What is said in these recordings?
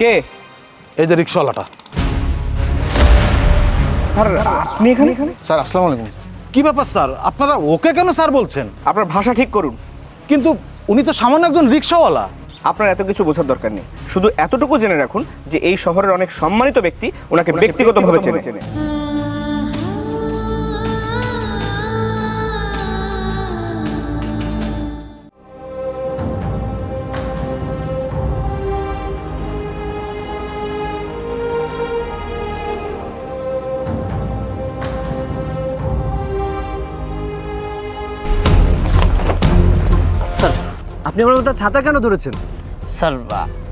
কে? এই যে রিক্সাওয়ালাটা। স্যার আপনি এখানে? স্যার আসসালামু আলাইকুম। কি ব্যাপার স্যার, আপনারা ওকে কেন স্যার বলছেন? আপনার ভাষা ঠিক করুন। কিন্তু উনি তো সামান্য একজন রিক্সাওয়ালা। আপনার এত কিছু বোঝার দরকার নেই, শুধু এতটুকু জেনে রাখুন যে এই শহরের অনেক সম্মানিত ব্যক্তি ওনাকে ব্যক্তিগতভাবে চেনে। স্যার আপনি আমার মতো ছাতা কেন ধরেছেন? স্যার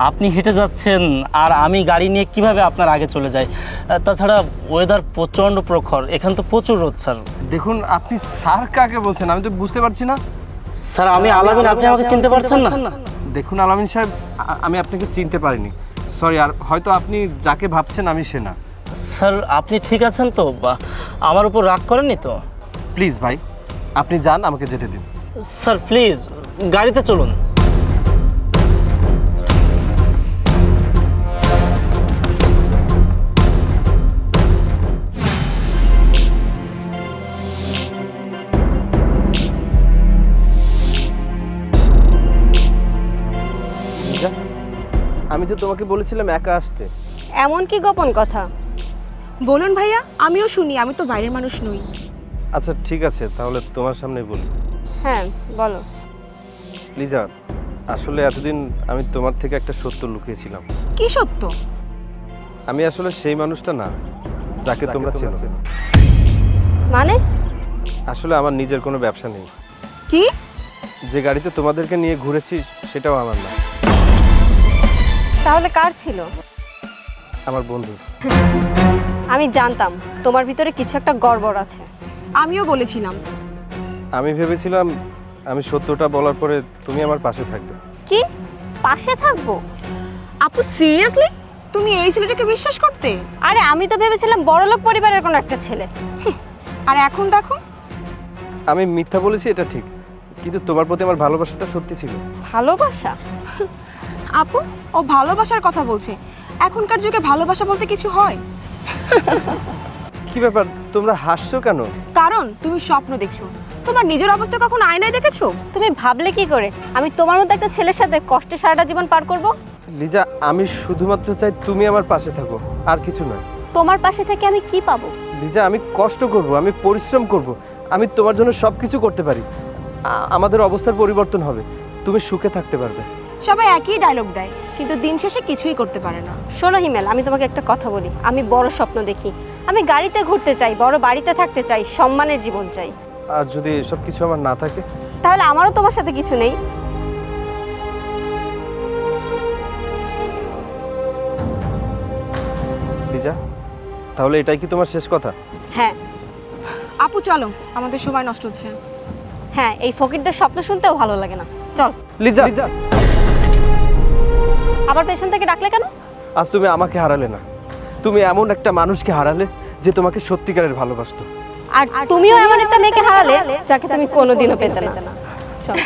আপনি হেঁটে যাচ্ছেন আর আমি গাড়ি নিয়ে কিভাবে আপনার আগে চলে যাই? তাছাড়া ওয়েদার প্রচণ্ড প্রখর, এখানে তো প্রচুর রোদ স্যার। দেখুন আপনি স্যার কাকে বলছেন আমি তো বুঝতে পারছি না। স্যার আমি আলামিন, আপনি আমাকে চিনতে পারছেন না? দেখুন আলামিন সাহেব, আমি আপনাকে চিনতে পারিনি, সরি। আর হয়তো আপনি যাকে ভাবছেন আমি সে না। স্যার আপনি ঠিক আছেন তো? আমার উপর রাগ করেননি তো? প্লিজ ভাই আপনি যান, আমাকে যেতে দিন। স্যার প্লিজ গাড়িতে চলুন। আমি তো তোমাকে বলেছিলাম একা আসতে। এমন কি গোপন কথা? বলুন ভাইয়া, আমিও শুনি, আমি তো বাইরের মানুষ নই। আচ্ছা ঠিক আছে, তাহলে তোমার সামনেই বলি। হ্যাঁ বলো। লিজা, আসলে এতদিন আমি তোমার থেকে একটা সত্য লুকিয়েছিলাম। কি সত্য? আমি আসলে সেই মানুষটা না যাকে তোমরা চেনো। মানে? আসলে আমার নিজের কোনো ব্যবসা নেই। কি? যে গাড়িতে তোমাদেরকে নিয়ে ঘুরেছি সেটাও আমার না, তাহলে কার ছিল? আমার বন্ধু। আমি জানতাম তোমার ভিতরে কিছু একটা গড়বড় আছে। আমিও বলেছিলাম। আমি ভেবেছিলাম আমি সত্যটা বলার পরে তুমি আমার পাশে থাকবে। কি পাশে থাকবো? আপু সিরিয়াসলি তুমি এই ছেলেটাকে বিশ্বাস করতে? আরে আমি তো ভেবেছিলাম বড়লোক পরিবারের কোনো একটা ছেলে। আর এখন দেখো। আমি মিথ্যা বলেছি এটা ঠিক, কিন্তু তোমার প্রতি আমার ভালোবাসাটা সত্যি ছিল। ভালোবাসা? আপু ও ভালোবাসার কথা বলছে। এখনকার যুগে ভালোবাসা বলতে কিছু হয়? কি ব্যাপার, তোমরা হাসছো কেন? কারণ তুমি স্বপ্ন দেখছো। তোমার নিজের অবস্থা কখন আয়নায় দেখেছো? তুমি ভাবলে কি করে আমি তোমার মতো একটা ছেলের সাথে কষ্টে সারাটা জীবন পার করব? লিজা, আমি শুধুমাত্র চাই তুমি আমার পাশে থাকো, আর কিছু নয়। তোমার পাশে থেকে আমি কি পাবো? লিজা, আমি কষ্ট করব, আমি পরিশ্রম করব, আমি তোমার জন্য সব কিছু করতে পারি। আমাদের অবস্থার পরিবর্তন হবে, তুমি সুখে থাকতে পারবে। সবাই একই ডায়লগ দেয়, কিন্তু দিন শেষে কিছুই করতে পারে না। শোনো হিমেল, আমি তোমাকে একটা কথা বলি, আমি বড় স্বপ্ন দেখি। আমি গাড়িতে ঘুরতে চাই, বড় বাড়িতে থাকতে চাই, সম্মানের জীবন চাই। আর যদি এসব কিছু আমার না থাকে? তাহলে আমারও তোমার সাথে কিছু নেই। লিজা, তাহলে এটাই কি তোমার শেষ কথা? হ্যাঁ। আপু চলো, আমাদের সময় নষ্ট হচ্ছে। হ্যাঁ, এই ফকিরদের স্বপ্ন শুনতেও ভালো লাগে না। চল। লিজা, আবার পেছন থেকে ডাকলে কেন? আজ তুমি আমাকে হারালে না, তুমি এমন একটা মানুষকে হারালে যে তোমাকে সত্যিকারের ভালোবাসতো। আর তুমিও এমন একটা মেয়েকে হারালে যাকে তুমি কোনোদিনও পেতে না। চল।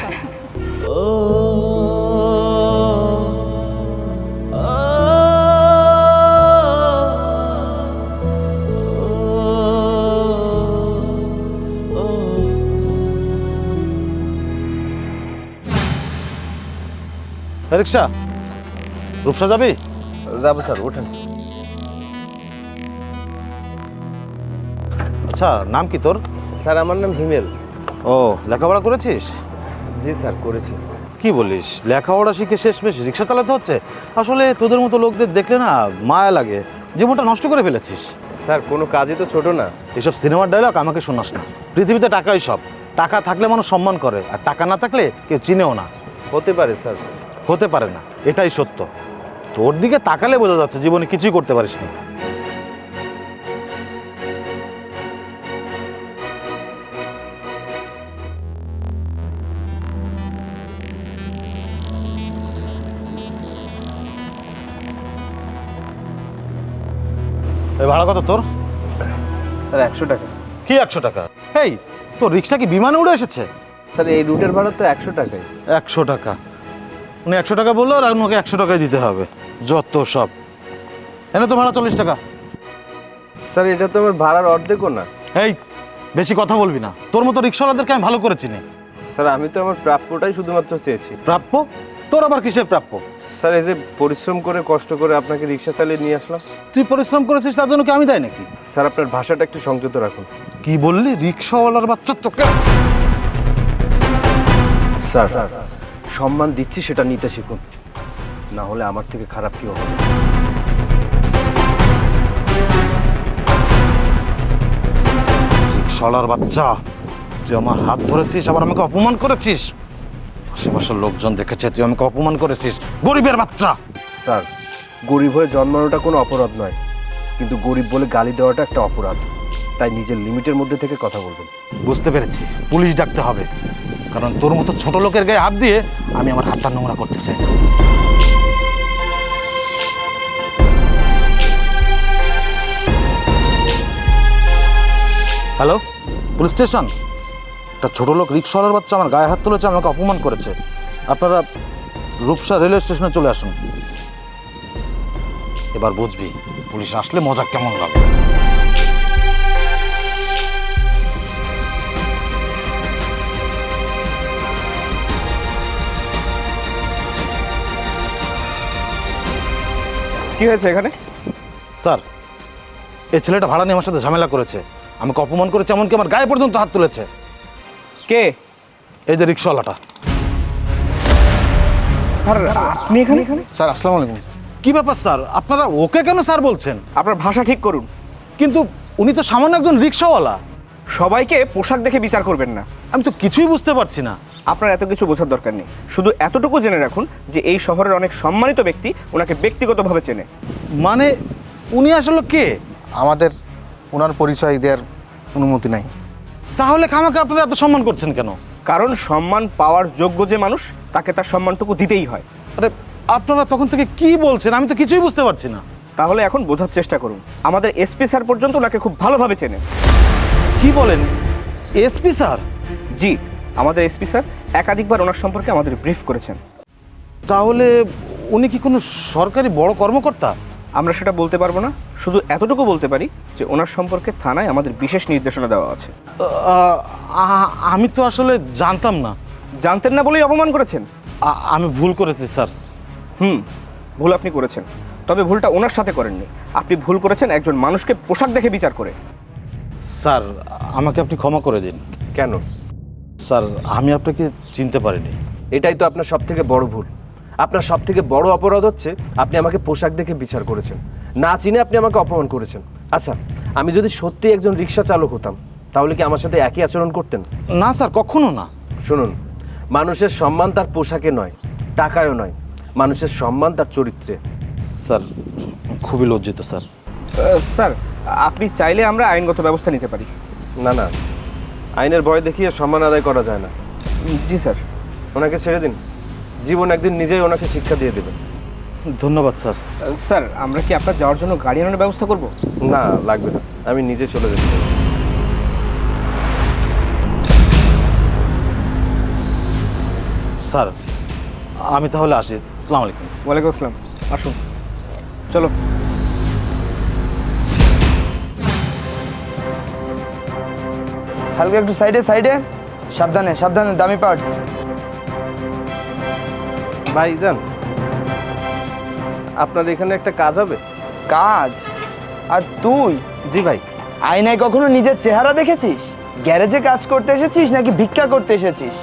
রিক্সা, রূপসা যাবি? যাবো স্যার, ওঠেন। আচ্ছা, নাম কি তোর? স্যার আমার নাম হিমেল। ও, লেখাপড়া করেছিস? জি স্যার, করেছি। কি বলিস, লেখাপড়া শিখে শেষমেশ রিক্সা চালাতে হচ্ছে? আসলে তোদের মতো লোকদের দেখলে না মায়া লাগে, জীবনটা নষ্ট করে ফেলেছিস। স্যার কোনো কাজই তো ছোট না। এসব সিনেমার ডায়লগ আমাকে শোনাস না। পৃথিবীতে টাকাই সব। টাকা থাকলে মানুষ সম্মান করে, আর টাকা না থাকলে কেউ চিনেও না। হতে পারে স্যার। হতে পারে না, এটাই সত্য। তোর দিকে তাকালে বোঝা যাচ্ছে জীবনে কিছুই করতে পারিস না। এই ভাড়া কত তোর? স্যার 100 টাকা। কি 100 টাকা? এই তোর রিক্সা কি বিমানে উড়ে এসেছে? স্যার এই রুটের ভাড়া তো 100 টাকাই। 100 টাকা? উনি 100 টাকা বললো আর আমাকে 100 টাকায় দিতে হবে। যত সব। এনে তো ভাড়া 40 টাকা। স্যার এটা তো আমার ভাড়ার অর্ধেকও না। এই বেশি কথা বলবি না, তোর মতো রিক্সাওয়ালাদেরকে আমি ভালো করে চিনি। স্যার আমি তো আমার প্রাপ্যটাই শুধুমাত্র চেয়েছি। প্রাপ্য? তোর আবার কিসের প্রাপ্য? স্যার এই যে পরিশ্রম করে কষ্ট করে আপনাকে রিক্সা চালিয়ে নিয়ে আসলাম। তুই পরিশ্রম করেছিস তার জন্য কি আমি দেয় নাকি? স্যার আপনার ভাষাটা একটু সংযত রাখুন। কি বললি? রিক্সাওয়ালার বাচ্চা তোকে? স্যার সম্মান দিচ্ছি সেটা নিতে শিখুন, না হলে আমার থেকে খারাপ কেউ হবে। রিক্সাওয়ালার বাচ্চা, তুই আমার হাত ধরেছিস, আবার আমাকে অপমান করেছিস। আশেপাশের লোকজন দেখেছে তুই আমাকে অপমান করেছিস। গরিবের বাচ্চা। স্যার গরিব হয়ে জন্মানোটা কোনো অপরাধ নয়, কিন্তু গরিব বলে গালি দেওয়াটা একটা অপরাধ। তাই নিজের লিমিটের মধ্যে থেকে কথা বলবেন। বুঝতে পেরেছি, পুলিশ ডাকতে হবে, কারণ তোর মতো ছোট লোকের গায়ে হাত দিয়ে আমি আমার হাতটা নোংরা করতে চাই না। Hello, police station. একটা ছোট লোক রিক্সাওয়ালার বাচ্চা আমার গায়ে হাত তুলেছে, আমাকে অপমান করেছে। আপনারা রূপসা রেলওয়ে স্টেশনে চলে আসুন। এবার বুঝবি পুলিশ আসলে মজা কেমন লাগে। কি হয়েছে এখানে? স্যার, এই ছেলেটা ভাড়া নিয়ে আমার সাথে ঝামেলা করেছে, আমাকে অপমান করেছে, এমনকি আমার গায়ে পর্যন্ত হাত তুলেছে। কে? এই যে রিক্সাওয়ালাটা। স্যার আপনি এখানে? স্যার আসসালামু আলাইকুম। কি ব্যাপার স্যার, আপনারা ওকে কেন স্যার বলছেন? আপনার ভাষা ঠিক করুন। কিন্তু উনি তো সামান্য একজন রিক্সাওয়ালা। সবাইকে পোশাক দেখে বিচার করবেন না। আমি তো কিছুই বুঝতে পারছি না। আপনার এত কিছু বোঝার দরকার নেই, শুধু এতটুকু জেনে রাখুন যে এই শহরের অনেক সম্মানিত ব্যক্তি ওনাকে ব্যক্তিগতভাবে চেনে। মানে উনি আসলে কে? আমাদের ওনার পরিচয় দেওয়ার অনুমতি নাই। তাহলে খামাকে আপনারা এত সম্মান করছেন কেন? কারণ সম্মান পাওয়ার যোগ্য যে মানুষ তাকে তার সম্মানটুকু দিতেই হয়। আরে আপনারা তখন থেকে কি বলছেন, আমি তো কিছুই বুঝতে পারছি না। তাহলে এখন বোঝার চেষ্টা করুন। আমাদের এসপি স্যার পর্যন্ত ওনাকে খুব ভালোভাবে চেনে। কি বলেন? SP sir? জি, আমাদের এসপি স্যার একাধিকবার ওনার সম্পর্কে আমাদের ব্রিফ করেছেন। তাহলে উনি কি কোনো সরকারি বড় কর্মকর্তা? আমরা সেটা বলতে পারবো না, শুধু এতটুকু বলতে পারি যে ওনার সম্পর্কে থানায় আমাদের বিশেষ নির্দেশনা দেওয়া আছে। আমি তো আসলে জানতাম না। জানতেন না বলেই অপমান করেছেন? আমি ভুল করেছি স্যার। ভুল আপনি করেছেন, তবে ভুলটা ওনার সাথে করেননি। আপনি ভুল করেছেন একজন মানুষকে পোশাক দেখে বিচার করে। স্যার আমাকে আপনি ক্ষমা করে দিন। কেন? স্যার আমি আপনাকে চিনতে পারিনি। এটাই তো আপনার সব থেকে বড় ভুল। আপনার সব থেকে বড় অপরাধ হচ্ছে আপনি আমাকে পোশাক দেখে বিচার করেছেন, না চিনে আপনি আমাকে অপমান করেছেন। আচ্ছা, আমি যদি সত্যি একজন রিক্সা চালক হতাম তাহলে কি আমার সাথে একই আচরণ করতেন? না স্যার, কখনো না। শুনুন, মানুষের সম্মান তার পোশাকে নয়, টাকায়ও নয়, মানুষের সম্মান তার চরিত্রে। স্যার খুবই লজ্জিত স্যার। স্যার আপনি চাইলে আমরা আইনগত ব্যবস্থা নিতে পারি। না না, আইনের ভয় দেখিয়ে সম্মান আদায় করা যায় না। জি স্যার। ওনাকে ছেড়ে দিন, জীবন একদিন নিজেই ওনাকে শিক্ষা দিয়ে দেবে। ধন্যবাদ স্যার। স্যার আমরা কি আপনার যাওয়ার জন্য গাড়ি আনানোর ব্যবস্থা করব? না, লাগবে না, আমি নিজে চলে যেতে পারি। স্যার আমি তাহলে আসি। আসসালামু আলাইকুম। ওয়ালাইকুম আসসালাম। আসুন, চলো। হালকা একটু সাইডে সাইডে, সাবধানে সাবধানে, দামি পার্টস। ভাইজান, আপনার এখানে একটা কাজ হবে? কাজ? আর তুই জি ভাই। আয়নায় কখনো নিজের চেহারা দেখেছিস? গ্যারেজে কাজ করতে এসেছিস নাকি ভিক্ষা করতে এসেছিস?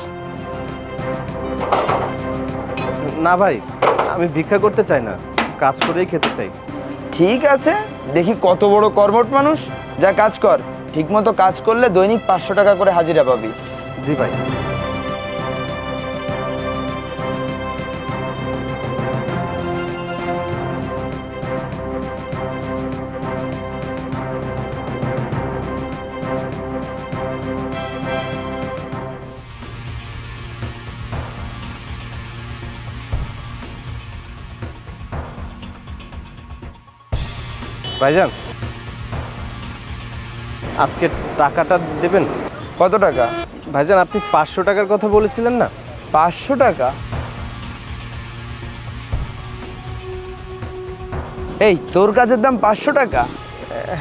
না ভাই, আমি ভিক্ষা করতে চাই না, কাজ করেই খেতে চাই। ঠিক আছে, দেখি কত বড় কর্মঠ মানুষ। যা কাজ কর, ঠিকমতো কাজ করলে দৈনিক 500 টাকা করে হাজিরা পাবি। জি ভাই। ভাইজান, আজকে টাকাটা দেবেন? কত টাকা? ভাইজান আপনি 500 টাকার কথা বলেছিলেন না? 500 টাকা? এই তোর কাজের দাম 500 টাকা?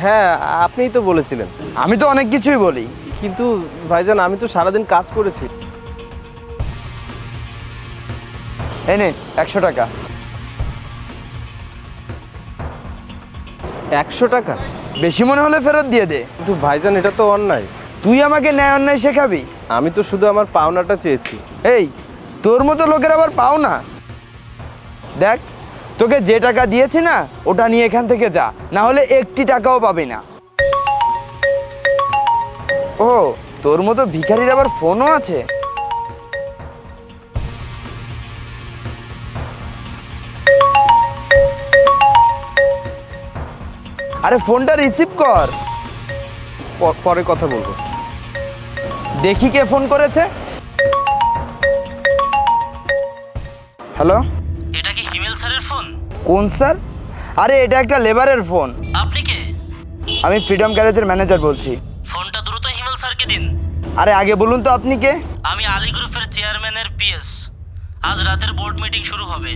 হ্যাঁ, আপনিই তো বলেছিলেন। আমি তো অনেক কিছুই বলি। কিন্তু ভাইজান, আমি তো সারাদিন কাজ করেছি। এই নে 100 টাকা। 100 টাকা? বেশি মনে হলে ফেরত দিয়ে দে। কিন্তু ভাইজান, এটা তো অন্যায়। তুই আমাকে ন্যায় অন্যায় শেখাবি? আমি তো শুধু আমার পাওনাটা চেয়েছি। এই তোর মতো লোকের আবার পাও না? দেখ, তোকে যে টাকা দিয়েছি না ওটা নিয়ে এখান থেকে যা, না হলে একটি টাকাও পাবি না। ও, তোর মতো ভিখারির আবার ফোনও আছে? আরে ফোনটা রিসিভ কর। পরে কথা বলবো। দেখি কে ফোন করেছে। হ্যালো, এটা কি হিমেল স্যারের ফোন? কোন স্যার? আরে এটা একটা লেবারের ফোন। আপনি কে? আমি ফ্রিডম গ্যারেজের ম্যানেজার বলছি। ফোনটা দ্রুত হিমেল স্যারকে দিন। আরে আগে বলুন তো আপনি কে? আমি আলী গ্রুপের চেয়ারম্যানের পিএস। আজ রাতের বোর্ড মিটিং শুরু হবে।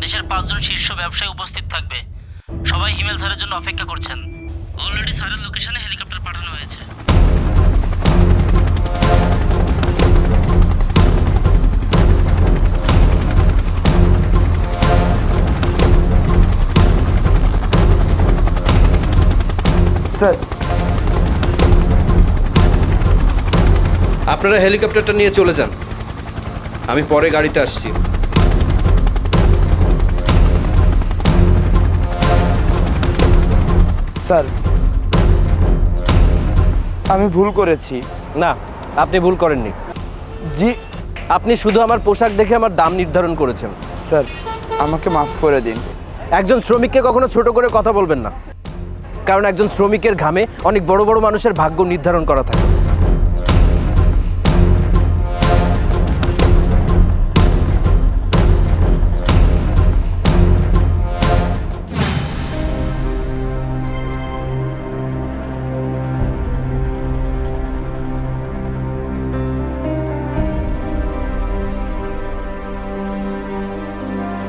দেশের 5 জন শীর্ষ ব্যবসায়ী উপস্থিত থাকবে। সবাই হিমেল স্যারের জন্য অপেক্ষা করছেন। অলরেডি স্যারের লোকেশনে হেলিকপ্টার পাঠানো হয়েছে। স্যার, আপনারা হেলিকপ্টারটা নিয়ে চলে যান, আমি পরে গাড়িতে আসছি। স্যার আমি ভুল করেছি। না, আপনি ভুল করেননি। জি আপনি শুধু আমার পোশাক দেখে আমার দাম নির্ধারণ করেছেন। স্যার, আমাকে মাফ করে দিন। একজন শ্রমিককে কখনো ছোট করে কথা বলবেন না, কারণ একজন শ্রমিকের ঘামে অনেক বড় বড় মানুষের ভাগ্য নির্ধারণ করা থাকে।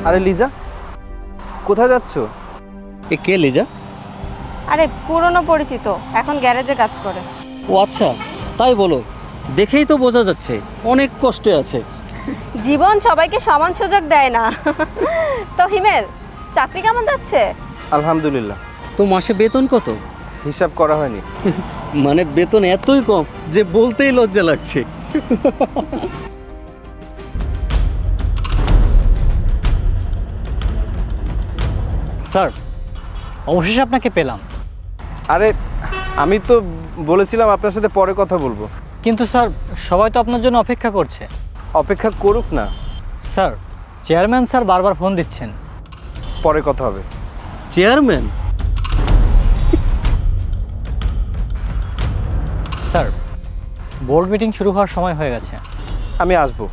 আরে লিজা, কোথায় যাচ্ছ? এ কে লিজা? আরে পুরনো পরিচিত, এখন গ্যারেজে কাজ করে। ও আচ্ছা, তাই বলো। দেখেই তো বোঝা যাচ্ছে অনেক কষ্টে আছে। জীবন সবাইকে সমান সুযোগ দেয় না। তো হিমেল, চাকরি কেমন যাচ্ছে? আলহামদুলিল্লাহ। তো মাসে বেতন কত? হিসাব করা হয়নি। মানে বেতন এতই কম যে বলতেই লজ্জা লাগছে। স্যার, অবশেষে আপনাকে পেলাম। আরে আমি তো বলেছিলাম আপনার সাথে পরে কথা বলবো। কিন্তু স্যার, সবাই তো আপনার জন্য অপেক্ষা করছে। অপেক্ষা করুক না, স্যার, চেয়ারম্যান স্যার বারবার ফোন দিচ্ছেন। পরে কথা হবে। চেয়ারম্যান? স্যার, বোর্ড মিটিং শুরু হওয়ার সময় হয়ে গেছে। আমি আসবো।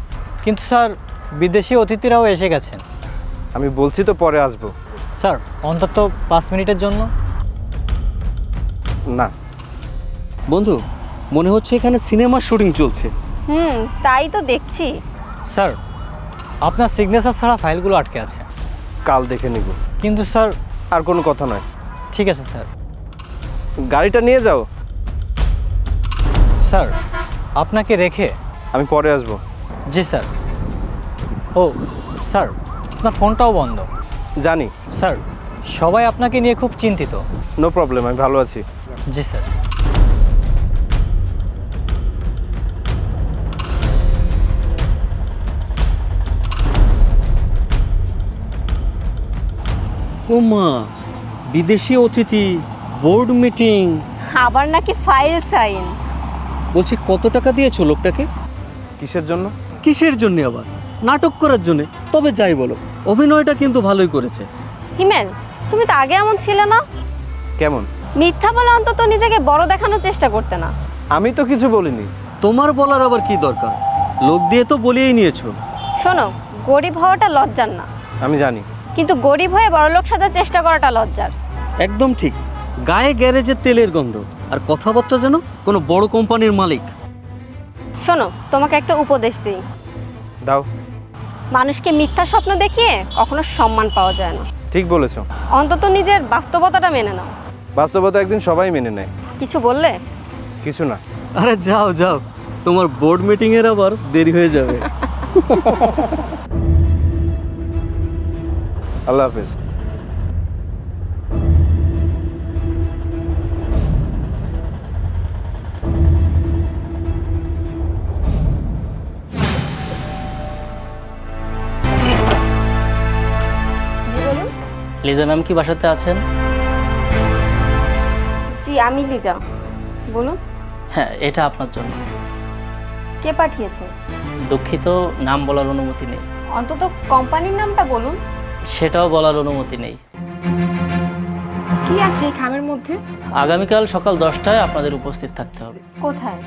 কিন্তু স্যার, বিদেশি অতিথিরাও এসে গেছেন। আমি বলছি তো পরে আসবো। স্যার, অন্তত 5 মিনিটের জন্য। না। বন্ধু, মনে হচ্ছে এখানে সিনেমার শুটিং চলছে। তাই তো দেখছি। স্যার, আপনার সিগনেচার ছাড়া ফাইলগুলো আটকে আছে। কাল দেখে নিব। কিন্তু স্যার, আর কোনো কথা নয়। ঠিক আছে স্যার। গাড়িটা নিয়ে যাও। স্যার, আপনাকে রেখে আমি পরে আসবো। জি স্যার। ও স্যার, আপনার ফোনটাও বন্ধ। জানি। স্যার, সবাই আপনাকে নিয়ে খুব চিন্তিত। নো প্রবলেম, আমি ভালো আছি। জি স্যার। ও মা, বিদেশি অতিথি, বোর্ড মিটিং। আবার নাকি ফাইল সাইন। বলছি কত টাকা দিয়েছো লোকটাকে? কিসের জন্য? কিসের জন্য আবার? নাটক করার জন্য। তবে যাই বলো, অভিনয়টা কিন্তু ভালোই করেছে। হিমেল, তুমি তো আগে এমন ছিলে না। কেমন? মিথ্যা বলে অন্তত নিজেকে বড় দেখানোর চেষ্টা করতে না। আমি তো কিছু বলিনি। তোমার বলার আবার কি দরকার? লোক দিয়ে তো বলিয়েই নিয়েছো। শোনো, গরিব হওয়াটা লজ্জার না, আমি জানি। কিন্তু গরিব হয়ে বড়লোক সাজার চেষ্টা করাটা লজ্জার। একদম ঠিক। গায়ে গ্যারেজের তেলের গন্ধ, আর কথাবার্তা যেন কোনো বড় কোম্পানির মালিক। শোনো, তোমাকে একটা উপদেশ দিই। দাও। মানুষকে মিথ্যা স্বপ্ন দেখিয়ে কখনো সম্মান পাওয়া যায় না। ঠিক বলেছো। অন্তত নিজের বাস্তবতাটা মেনে নাও। বাস্তবতা একদিন সবাই মেনে নেয়। কিছু বললে? কিছু না। আরে যাও যাও, তোমার বোর্ড মিটিংয়ের আবার দেরি হয়ে যাবে। আল্লাহ হাফেজ। জি বলুন। লিজা ম্যাম কি বাসাতে আছেন? জি আমি লিজা, বলুন। হ্যাঁ, এটা আপনার জন্য। কে পাঠিয়েছে? দুঃখিত, নাম বলার অনুমতি নেই। অন্তত কোম্পানির নামটা বলুন। সেটাও বলার অনুমতি নেই। কি আছে এই খামের মধ্যে? আগামীকাল সকাল 10টায় আপনাদের উপস্থিত থাকতে হবে। কোথায়?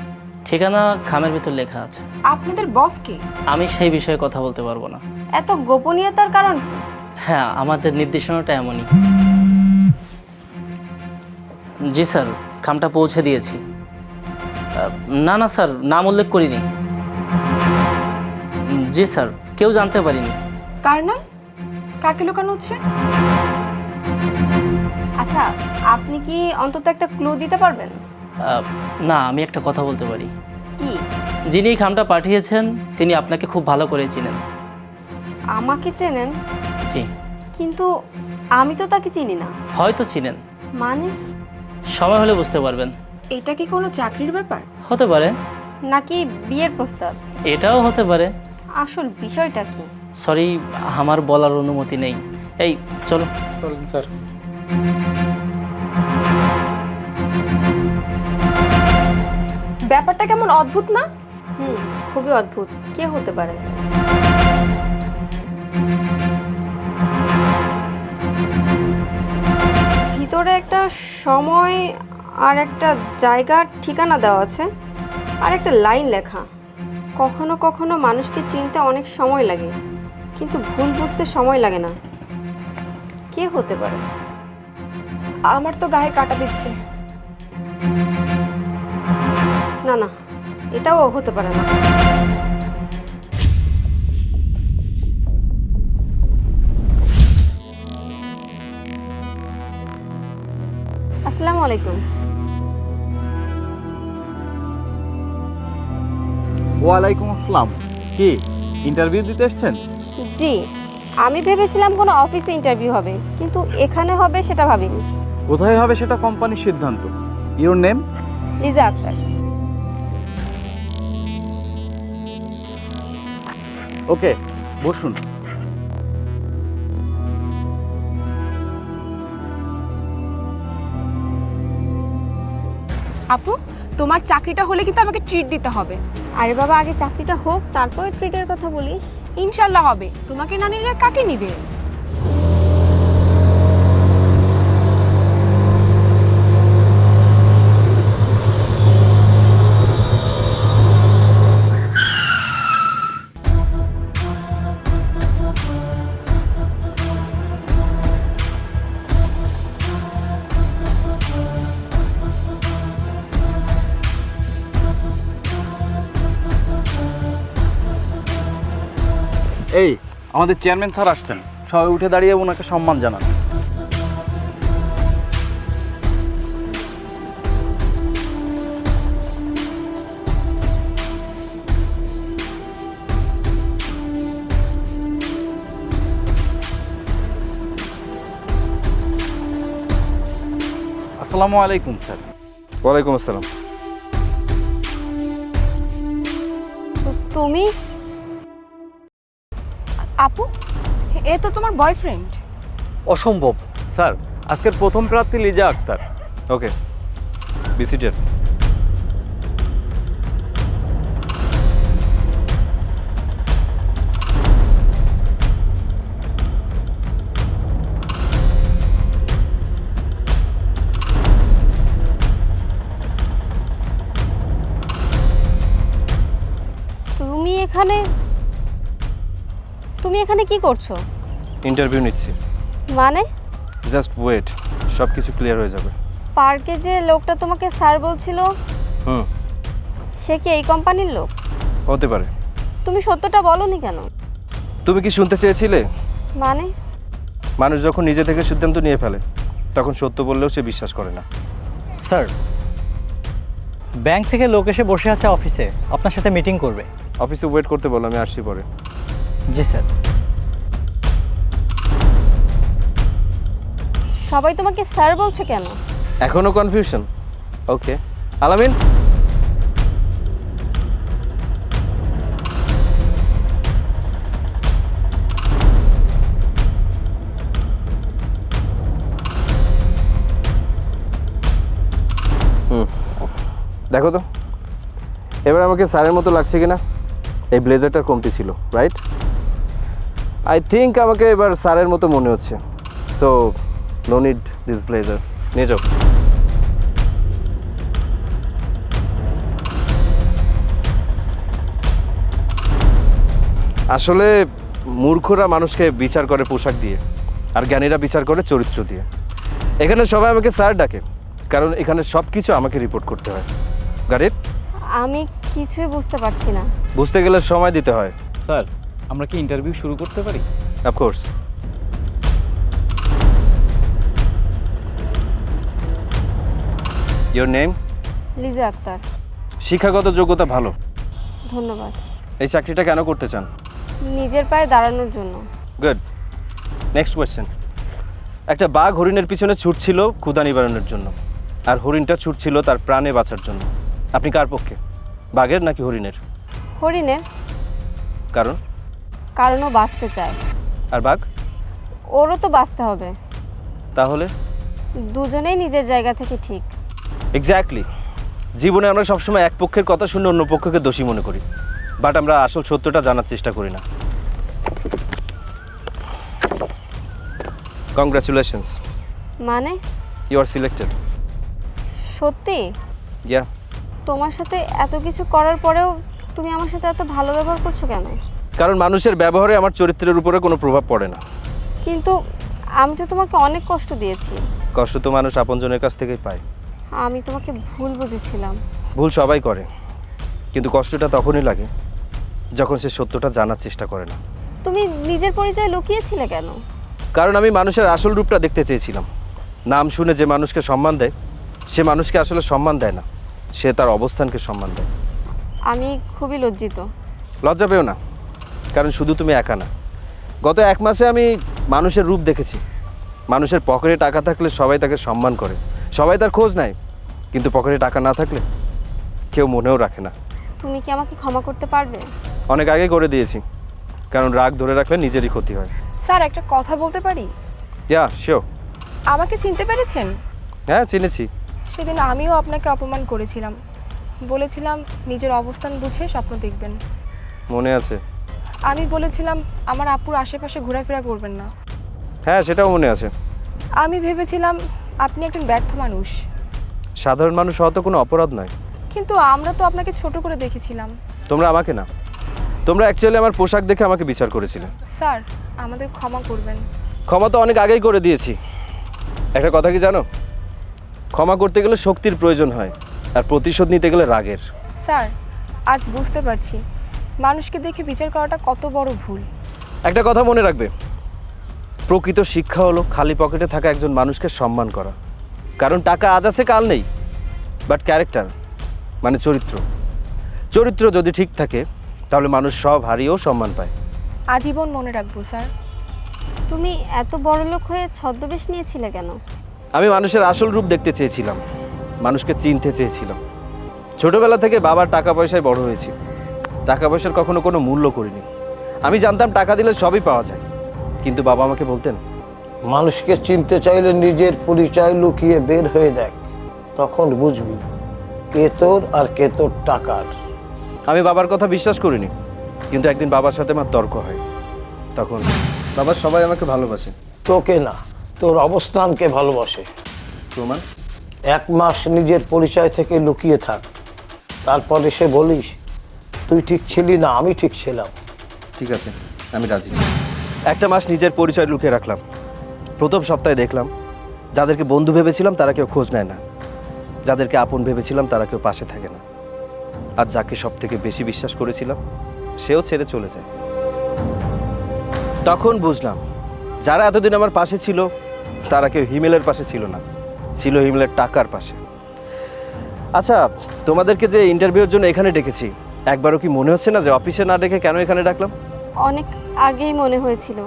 ঠিকানা খামের ভিতর লেখা আছে। আপনাদের বস কে? আমি সেই বিষয়ে কথা বলতে পারবো না। এত গোপনীয়তার কারণ কি? হ্যাঁ, আমাদের নির্দেশনাটা এমনই। জি স্যার, খামটা পৌঁছে দিয়েছি। না না স্যার, নাম উল্লেখ করিনি। জি স্যার, কেউ জানতে পারিনি। কার নাম? কাকে লুকানো হচ্ছে? আচ্ছা, আপনি কি অন্তত একটা ক্লু দিতে পারবেন? না, আমি একটা কথা বলতে পারি। কি? যিনি এই খামটা পাঠিয়েছেন তিনি আপনাকে খুব ভালো করে চিনেন। আমাকে চেনেন? জি। কিন্তু আমি তো তাকে চিনি না। হয়তো চিনেন, মানে? সময় হলে বুঝতে পারবেন। এটা কি কোনো চাকরির ব্যাপার? হতে পারে। নাকি বিয়ের প্রস্তাব? এটাও হতে পারে। আসল বিষয়টা কি? সরি, আমার বলার অনুমতি নেই। এই চলো। চলুন স্যার। ব্যাপারটা কেমন অদ্ভুত না? খুবই অদ্ভুত। কে হতে পারে? ভিতরে একটা সময় আর একটা জায়গার ঠিকানা দেওয়া আছে, আর একটা লাইন লেখা। কখনো কখনো মানুষকে চিনতে অনেক সময় লাগে, কিন্তু ভুল বুঝতে সময় লাগে না। কে হতে পারে? আমার তো গায়ে কাটা দিচ্ছে। না না, এটাও হতে পারে না। আসসালামু আলাইকুম। ওয়ালাইকুম আসসালাম। কি ইন্টারভিউ দিতে এসেছেন? জি, আমি ভেবেছিলাম কোনো অফিসে ইন্টারভিউ হবে, কিন্তু এখানে হবে সেটা ভাবিনি। কোথায় হবে সেটা কোম্পানির সিদ্ধান্ত। Your name? Liza Akter. Okay, বসুন। আপু, তোমার চাকরিটা হলে কিন্তু আমাকে ট্রিট দিতে হবে। আরে বাবা, আগে চাকরিটা হোক, তারপরে ট্রিটের কথা বলিস। ইনশাল্লাহ হবে। তোমাকে না নিলে আর কাকে নিবে? এই, আমাদের চেয়ারম্যান স্যার আসছেন, সবাই উঠে দাঁড়িয়ে ওনাকে সম্মান জানান। আসসালামু আলাইকুম স্যার। ওয়ালাইকুম আসসালাম। তুমি? আপু, এ তো তোমার বয়ফ্রেন্ড। অসম্ভব স্যার, আজকের প্রথম প্রার্থী লিজা আক্তার। ওকে, বি সিটেড। তুমি এখানে কি করছো? ইন্টারভিউ নিচ্ছি। মানে? জাস্ট ওয়েট, সব কিছু ক্লিয়ার হয়ে যাবে। পার্কে যে লোকটা তোমাকে স্যার বলছিল, সে কি এই কোম্পানির লোক? হতে পারে। তুমি সত্যটা বলনি কেন? তুমি কি শুনতে চেয়েছিলে? মানে? মানুষ যখন নিজে থেকে সিদ্ধান্ত নিয়ে ফেলে তখন সত্য বললেও সে বিশ্বাস করে না। স্যার, ব্যাংক থেকে লোক এসে বসে আছে অফিসে, আপনার সাথে মিটিং করবে। অফিসে ওয়েট করতে বলো, আমি আসছি পরে। জি স্যার। সবাই তোমাকে স্যার বলছে কেন? এখনো কনফিউশন? ওকে, আলামিন। দেখো তো এবার আমাকে স্যারের মতো লাগছে কিনা। এই ব্লেজারটার কমতি ছিল, রাইট? আই থিঙ্ক আমাকে এবার স্যারের মতো মনে হচ্ছে। So no need this blazer, নিয়ে যাও। আসলে মূর্খরা মানুষকে বিচার করে পোশাক দিয়ে, আর জ্ঞানীরা বিচার করে চরিত্র দিয়ে। এখানে সবাই আমাকে স্যার ডাকে কারণ এখানে সব কিছু আমাকে রিপোর্ট করতে হয়। গাড়ির আমি কিছুই বুঝতে পারছি না। বুঝতে গেলে সময় দিতে হয়। স্যার, আমরা কি ইন্টারভিউ শুরু করতে পারি? Of course. Your name? Liza Akter. শিক্ষাগত যোগ্যতা ভালো। ধন্যবাদ। এই চাকরিটা কেন করতে চান? নিজের পায়ে দাঁড়ানোর জন্য। গুড। Next question. একটা বাঘ হরিণের পিছনে ছুটছিল ক্ষুধা নিবারণের জন্য, আর হরিণটা ছুটছিল তার প্রাণে বাঁচার জন্য। আপনি কার পক্ষে, বাঘের নাকি হরিণের? হরিণের। কারণ? কারণ ও বাঁচতে চায়। আর বাঘ? ওরও তো বাঁচতে হবে। তাহলে? দুজনেই নিজের জায়গা থেকে ঠিক। এক্স্যাক্টলি। জীবনে আমরা সবসময় এক পক্ষের কথা শুনে অন্য পক্ষকে দোষী মনে করি, বাট আমরা আসল সত্যটা জানার চেষ্টা করি না। কংগ্রাচুলেশনস, মানে? You are selected. সত্যি? ইয়া। তোমার সাথে এত কিছু করার পরেও তুমি আমার সাথে এত ভালো ব্যবহার করছো কেন? কারণ মানুষের ব্যবহারে আমার চরিত্রের উপরে কোনো প্রভাব পড়ে না। কিন্তু আমি তো তোমাকে অনেক কষ্ট দিয়েছি। কষ্ট তো মানুষ আপনজনের কাছ থেকেই পায়। আমি তোমাকে ভুল বুঝেছিলাম। ভুল সবাই করে, কিন্তু কষ্টটা তখনই লাগে যখন সে সত্যটা জানার চেষ্টা করে না। তুমি নিজের পরিচয় লুকিয়েছিলে কেন? কারণ আমি মানুষের আসল রূপটা দেখতে চেয়েছিলাম। নাম শুনে যে মানুষকে সম্মান দেয় সে মানুষকে আসলে সম্মান দেয় না, সে তার অবস্থানকে সম্মান দেয়। আমি খুবই লজ্জিত। লজ্জা পেও না, কারণ শুধু তুমি একা না। গত 1 মাসে আমি মানুষের রূপ দেখেছি। মানুষের পকেটে টাকা থাকলে সবাই তাকে সম্মান করে, সবাই তার খোঁজ নেয়, কিন্তু পকেটে টাকা না থাকলে কেউ মনেও রাখে না। তুমি কি আমাকে ক্ষমা করতে পারবে? অনেক আগে করে দিয়েছি, কারণ রাগ ধরে রাখলে নিজেরই ক্ষতি হয়। স্যার, একটা কথা বলতে পারি? Yeah sure. আমাকে চিনতে পেরেছেন? হ্যাঁ, চিনেছি। সেদিন আমিও আপনাকে অপমান করেছিলাম, বলেছিলাম নিজের অবস্থান বুঝে স্বপ্ন দেখবেন। মনে আছে? আমি বলেছিলাম আমার আপুর আশেপাশে ঘোরাফেরা করবেন না। হ্যাঁ, সেটাও মনে আছে। আমি ভেবেছিলাম আপনি একজন ব্যর্থ মানুষ, সাধারণ মানুষ হওয়া তো কোনো অপরাধ নয়। কিন্তু আমরা তো আপনাকে ছোট করে দেখেছিলাম। তোমরা আমাকে না, তোমরা অ্যাকচুয়ালি আমার পোশাক দেখে আমাকে বিচার করেছিলে। স্যার, আমাদের ক্ষমা করবেন। ক্ষমা তো অনেক আগেই করে দিয়েছি। একটা কথা কি জানো, ক্ষমা করতে গেলে শক্তির প্রয়োজন হয়, আর প্রতিশোধ নিতে গেলে রাগের। স্যার, আজ বুঝতে পারছি মানুষকে দেখে বিচার করাটা কত বড় ভুল। একটা কথা মনে রাখবে, প্রকৃত শিক্ষা হলো খালি পকেটে থাকা একজন মানুষকে সম্মান করা। কারণ টাকা আজ আছে কাল নেই, বাট ক্যারেক্টার মানে চরিত্র যদি ঠিক থাকে তাহলে মানুষ সব হারিয়েও সম্মান পায়। আজীবন মনে রাখবো স্যার। তুমি এত বড় লোক হয়ে ছদ্মবেশ নিয়েছিলে কেন? আমি মানুষের আসল রূপ দেখতে চেয়েছিলাম, মানুষকে চিনতে চেয়েছিলাম। ছোটবেলা থেকে বাবার টাকা পয়সায় বড় হয়েছি, টাকা পয়সার কখনো কোনো মূল্য করিনি। আমি জানতাম টাকা দিলে সবই পাওয়া যায়, কিন্তু বাবা আমাকে বলতেন, মানুষকে চিনতে চাইলে নিজের পরিচয় লুকিয়ে বের হয়ে দেখ, তখন বুঝবি কে তোর আর কে তোর টাকার। আমি বাবার কথা বিশ্বাস করিনি, কিন্তু একদিন বাবার সাথে আমার তর্ক হয়। তখন বাবার সবাই আমাকে ভালোবাসে। তোকে না, তোর অবস্থানকে ভালোবাসে। প্রমাণ? 1 মাস নিজের পরিচয় থেকে লুকিয়ে থাক, তারপরে সে বলিস তুই ঠিক ছিলি না, আমি ঠিক ছিলাম। ঠিক আছে, আমি রাজি। 1 মাস নিজের পরিচয় লুকিয়ে রাখলাম। প্রথম সপ্তাহে দেখলাম যাদেরকে বন্ধু ভেবেছিলাম তারা কেউ খোঁজ নেয় না, যাদেরকে আপন ভেবেছিলাম তারা কেউ পাশে থাকে না, আর যাকে সব থেকে বেশি বিশ্বাস করেছিলাম সেও ছেড়ে চলে যায়। তখন বুঝলাম যারা এতদিন আমার পাশে ছিল তারা কেউ হিমেলের পাশে ছিল না, ছিল হিমেলের টাকার পাশে। আচ্ছা, তোমাদেরকে যে ইন্টারভিউর জন্য এখানে ডেকেছি, একবারও কি মনে হচ্ছে না যে অফিসে না ডেকে কেন এখানে ডাকলাম? অনেক আগেই মনে হয়েছিল,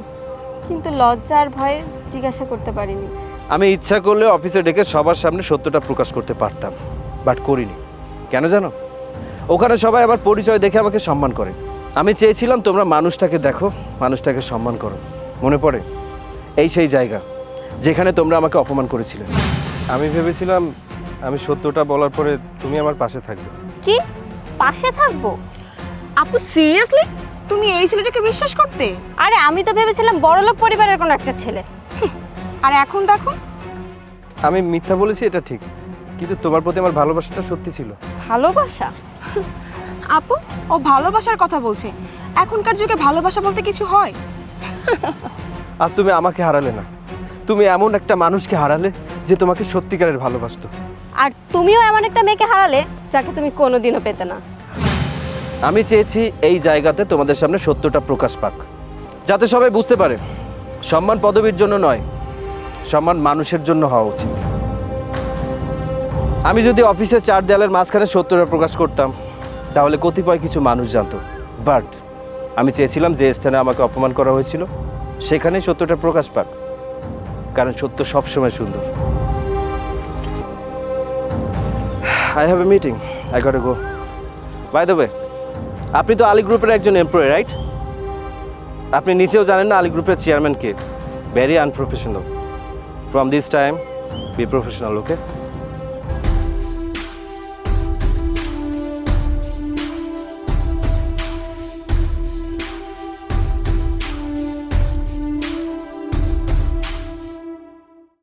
কিন্তু লজ্জা আর ভয়ে জিজ্ঞাসা করতে পারিনি। আমি ইচ্ছা করলে অফিসে ডেকে সবার সামনে সত্যটা প্রকাশ করতে পারতাম, বাট করিনি। কেন জানো? ওখানে সবাই আবার পরিচয় দেখে আমাকে সম্মান করে। আমি চেয়েছিলাম তোমরা মানুষটাকে দেখো, মানুষটাকে সম্মান করো। মনে পড়ে এই সেই জায়গা যেখানে তোমরা আমাকে অপমান করেছিলে। আমি ভেবেছিলাম আমি সত্যটা বলার পরে তুমি আমার পাশে থাকবে। কি পাশে থাকবো? আপু সিরিয়াসলি তুমি এই ছেলেটাকে বিশ্বাস করতে? আরে আমি তো ভেবেছিলাম বড়লোক পরিবারের কোনো একটা ছেলে। আর এখন দেখো। আমি মিথ্যা বলেছি এটা ঠিক, কিন্তু তোমার প্রতি আমার ভালোবাসাটা সত্যি ছিল। ভালোবাসা? আপু ও ভালোবাসার কথা বলছে। এখনকার যুগে ভালোবাসা বলতে কিছু হয়? আজ তুমি আমাকে হারালে না, তুমি এমন একটা মানুষকে হারালে যে তোমাকে সত্যিকারের ভালোবাসতো। আর তুমিও এমন একটা মেয়েকে হারালে যাকে তুমি কোনোদিনও পেতে না। আমি চেয়েছি এই জায়গাতে তোমাদের সামনে সত্যটা প্রকাশ পাক, যাতে সবাই বুঝতে পারে সম্মান পদবীর জন্য নয়, সম্মান মানুষের জন্য হওয়া উচিত। আমি যদি অফিসের চার দেয়ালের মাঝখানে সত্যটা প্রকাশ করতাম তাহলে কতিপয় কিছু মানুষ জানতো, বাট আমি চেয়েছিলাম যে স্থানে আমাকে অপমান করা হয়েছিল সেখানেই সত্যটা প্রকাশ পাক, কারণ সত্য সবসময় সুন্দর। I have a meeting, I got to go. By the way, আপনি তো আলী গ্রুপের একজন এমপ্লয়ি, রাইট? আপনি নিচেও জানেন না আলী গ্রুপের চেয়ারম্যান কে? Very unprofessional. From this time be professional, okay?